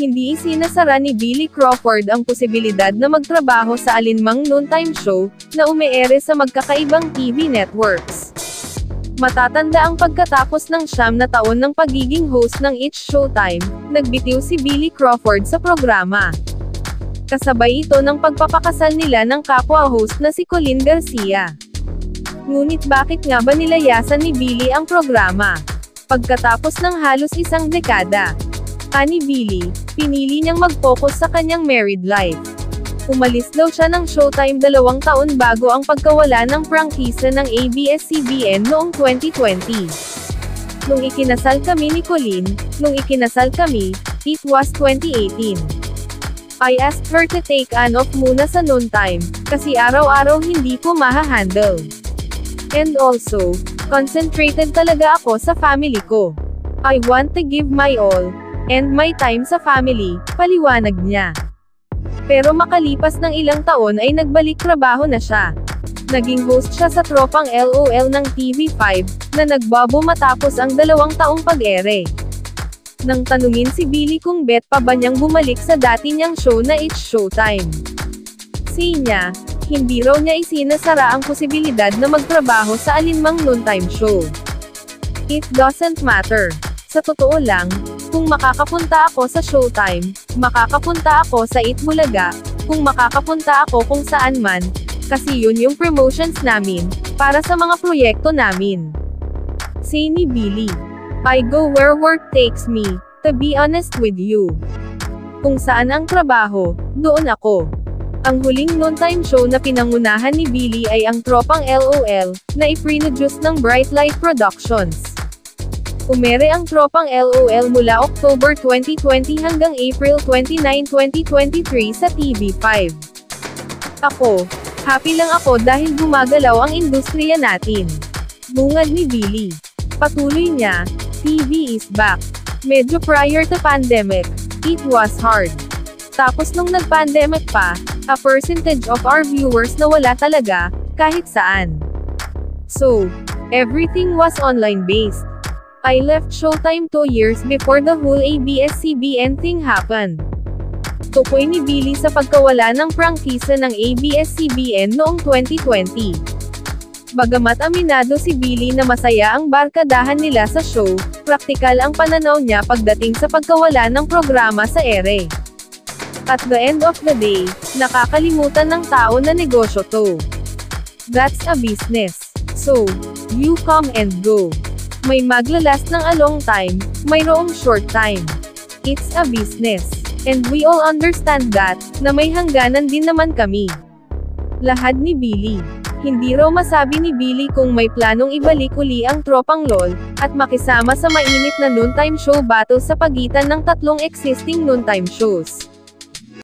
hindi isinasara ni Billy Crawford ang posibilidad na magtrabaho sa alinmang noontime show, na umeere sa magkakaibang TV networks. Matatanda ang pagkatapos ng 9 na taon ng pagiging host ng It's Showtime, nagbitiw si Billy Crawford sa programa. Kasabay ito ng pagpapakasal nila ng kapwa-host na si Colleen Garcia. Ngunit bakit nga ba nilayasan ni Billy ang programa? Pagkatapos ng halos isang dekada, ani Billy, pinili niyang mag-focus sa kanyang married life. Umalis daw siya ng Showtime 2 taon bago ang pagkawala ng prangkisa ng ABS-CBN noong 2020. Nung ikinasal kami ni Colleen, it was 2018. I asked her to take an off muna sa noontime, kasi araw-araw hindi ko maha-handle. And also, concentrated talaga ako sa family ko. I want to give my all, and my time sa family, paliwanag niya. Pero makalipas ng ilang taon ay nagbalik trabaho na siya. Naging host siya sa Tropang LOL ng TV5, na nagbabo matapos ang 2 taong pag-ere. Nang tanungin si Billy kung bet pa ba niyang bumalik sa dati niyang show na It's Showtime, say niya, hindi raw niya isinasara ang posibilidad na magtrabaho sa alinmang noontime show. It doesn't matter. Sa totoo lang, kung makakapunta ako sa Showtime, makakapunta ako sa It Bulaga, kung makakapunta ako kung saan man, kasi yun yung promotions namin, para sa mga proyekto namin. Say ni Billy, I go where work takes me, to be honest with you. Kung saan ang trabaho, doon ako. Ang huling noontime show na pinangunahan ni Billy ay ang Tropang LOL, na iproduce ng Bright Light Productions. Umere ang Tropang LOL mula October 2020 hanggang April 29, 2023 sa TV5. Ako, happy lang ako dahil gumagalaw ang industriya natin. Bungad ni Billy. Patuloy niya, TV is back. Medyo prior to pandemic, it was hard. Tapos nung nag-pandemic pa, a percentage of our viewers na wala talaga, kahit saan. So, everything was online-based. I left Showtime 2 years before the whole ABS-CBN thing happened. Tukoy ni Billy sa pagkawala ng prangkisa ng ABS-CBN noong 2020. Bagamat aminado si Billy na masaya ang barkadahan nila sa show, praktikal ang pananaw niya pagdating sa pagkawala ng programa sa ere. At the end of the day, nakakalimutan ng tao na negosyo to. That's a business. So, you come and go. May maglalast ng a long time, mayroong short time. It's a business. And we all understand that, na may hangganan din naman kami. Lahad ni Billy. Hindi raw masabi ni Billy kung may planong ibalik uli ang Tropang LOL, at makisama sa mainit na noontime show battle sa pagitan ng 3 existing noontime shows.